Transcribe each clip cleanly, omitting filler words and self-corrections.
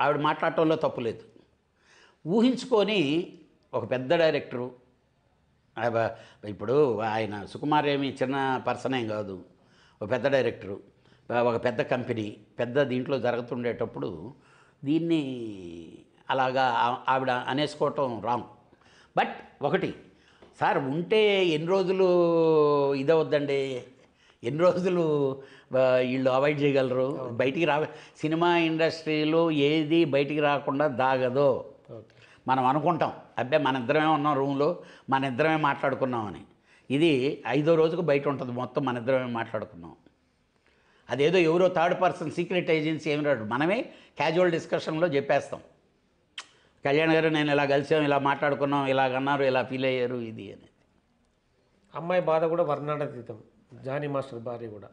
ఆవిడ మాట్లాడటంలో తప్పు లేదు. ఊహించుకొని ఒక పెద్ద డైరెక్టరు, ఇప్పుడు ఆయన సుకుమార్ ఏమి చిన్న పర్సన్ ఏం కాదు, ఒక పెద్ద డైరెక్టరు, ఒక పెద్ద కంపెనీ, పెద్ద దీంట్లో జరుగుతుండేటప్పుడు దీన్ని అలాగా ఆవిడ అనేసుకోవటం రాంగ్. బట్ ఒకటి సార్, ఉంటే ఎన్ని రోజులు ఇదవద్దండి, ఎన్ని రోజులు వీళ్ళు అవాయిడ్ చేయగలరు? బయటికి సినిమా ఇండస్ట్రీలో ఏది బయటికి రాకుండా దాగదో. మనం అనుకుంటాం అబ్బే మన ఇద్దరమే ఉన్నాం రూమ్లో, మన ఇద్దరమే మాట్లాడుకున్నామని. ఇది 5వ రోజుకు బయట ఉంటుంది మొత్తం మన ఇద్దరమే మాట్లాడుకున్నాం. అదేదో ఎవరో థర్డ్ పర్సన్ సీక్రెట్ ఏజెన్సీ ఏమి రాడు, మనమే క్యాజువల్ డిస్కషన్లో చెప్పేస్తాం, కళ్యాణ్ గారు నేను ఇలా కలిసాం, ఇలా మాట్లాడుకున్నాం, ఇలాగన్నారు, ఇలా ఫీల్ అయ్యారు ఇది అనేది. అమ్మాయి బాధ కూడా వర్ణనాతీతం. జానీ మాస్టర్ భార్య కూడా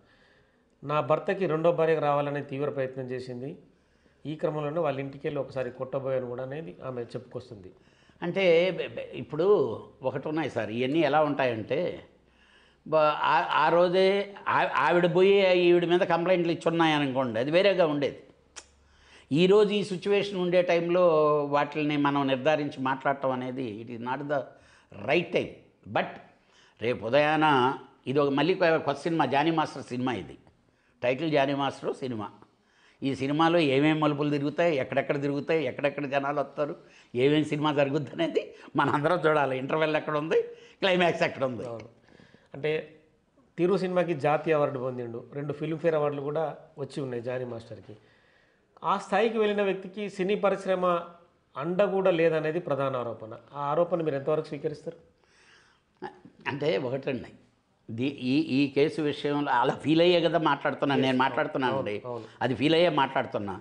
నా భర్తకి రెండో భార్యకు రావాలని తీవ్ర ప్రయత్నం చేసింది. ఈ క్రమంలోనే వాళ్ళ ఇంటికి వెళ్ళి ఒకసారి కొట్టబోయాను కూడా అనేది ఆమె చెప్పుకొస్తుంది. అంటే ఇప్పుడు ఒకటి ఉన్నాయి సార్, ఇవన్నీ ఎలా ఉంటాయంటే ఆ రోజే ఆవిడ పోయి ఈవిడ మీద కంప్లైంట్లు ఇచ్చున్నాయనుకోండి, అది వేరేగా ఉండేది. ఈరోజు ఈ సిచ్యువేషన్ ఉండే టైంలో వాటిని మనం నిర్ధారించి మాట్లాడటం అనేది it is not the right time. But రేపు ఉదయాన ఇది ఒక మళ్ళీ కొత్త సినిమా, జానీ మాస్టర్ సినిమా, ఇది టైటిల్ జానీ మాస్టర్ సినిమా. ఈ సినిమాలో ఏమేమి మలుపులు తిరుగుతాయి, ఎక్కడెక్కడ తిరుగుతాయి, ఎక్కడెక్కడ జనాలు వస్తారు, ఏమేమి సినిమా జరుగుద్ది అనేది మనందరం చూడాలి. ఇంటర్వెల్ ఎక్కడ ఉంది, క్లైమాక్స్ ఎక్కడ ఉంది. అంటే తిరు సినిమాకి జాతీయ అవార్డు పొందిండు, 2 ఫిల్మ్ఫేర్ అవార్డులు కూడా వచ్చి ఉన్నాయి జానీ మాస్టర్కి. ఆ స్థాయికి వెళ్ళిన వ్యక్తికి సినీ పరిశ్రమ అండ కూడా లేదనేది ప్రధాన ఆరోపణ. ఆ ఆరోపణ మీరు ఎంతవరకు స్వీకరిస్తారు? అంటే ఒకటండి, ఈ కేసు విషయంలో అలా ఫీల్ అయ్యే కదా మాట్లాడుతున్నాను, నేను మాట్లాడుతున్నాను అండి, అది ఫీల్ అయ్యే మాట్లాడుతున్నా.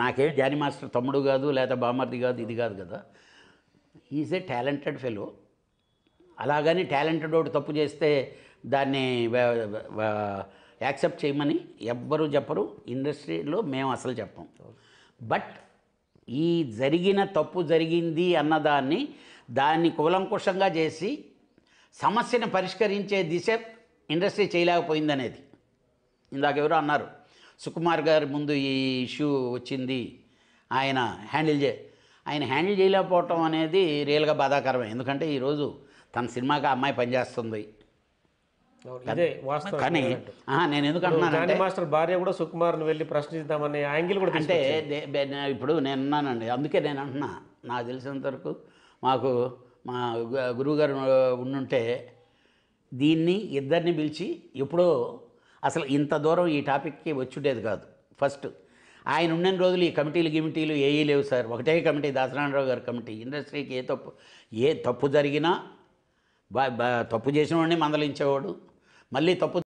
నాకేం జానీ మాస్టర్ తమ్ముడు కాదు, లేదా బామర్ది కాదు, ఇది కాదు కదా. Is a talented fellow. అలాగని టాలెంటెడ్ వాడు తప్పు చేస్తే దాన్ని యాక్సెప్ట్ చేయమని ఎవ్వరూ చెప్పరు, ఇండస్ట్రీలో మేము అసలు చెప్పం. బట్ ఈ జరిగిన తప్పు జరిగింది అన్నదాన్ని కూలంకుషంగా చేసి సమస్యను పరిష్కరించే దిశ ఇండస్ట్రీ చేయలేకపోయిందనేది. ఇందాక ఎవరో అన్నారు, సుకుమార్ గారి ముందు ఈ ఇష్యూ వచ్చింది, ఆయన హ్యాండిల్ చేయలేకపోవటం అనేది రియల్గా బాధాకరమే. ఎందుకంటే ఈరోజు తన సినిమాకి ఆ అమ్మాయి పనిచేస్తుంది. కానీ నేను ఎందుకు అంటున్నాను, మాస్టర్ భార్య కూడా సుకుమార్ని వెళ్ళి ప్రశ్నిద్దామనే యాంగిల్ కూడా అంటే ఇప్పుడు నేను ఉన్నానండి, అందుకే నేను అంటున్నా, నాకు తెలిసినంత వరకు మాకు మా గురువుగారు ఉండుంటే దీన్ని ఇద్దరిని పిలిచి ఎప్పుడో అసలు ఇంత దూరం ఈ టాపిక్కి వచ్చుండేది కాదు. ఫస్ట్ ఆయన ఉన్న రోజులు ఈ కమిటీలు ఏవీ లేవు సార్. ఒకటే కమిటీ, దాసనారాయణరావు గారి కమిటీ. ఇండస్ట్రీకి ఏ తప్పు జరిగినా తప్పు చేసిన వాడిని మందలించేవాడు, మళ్ళీ తప్పు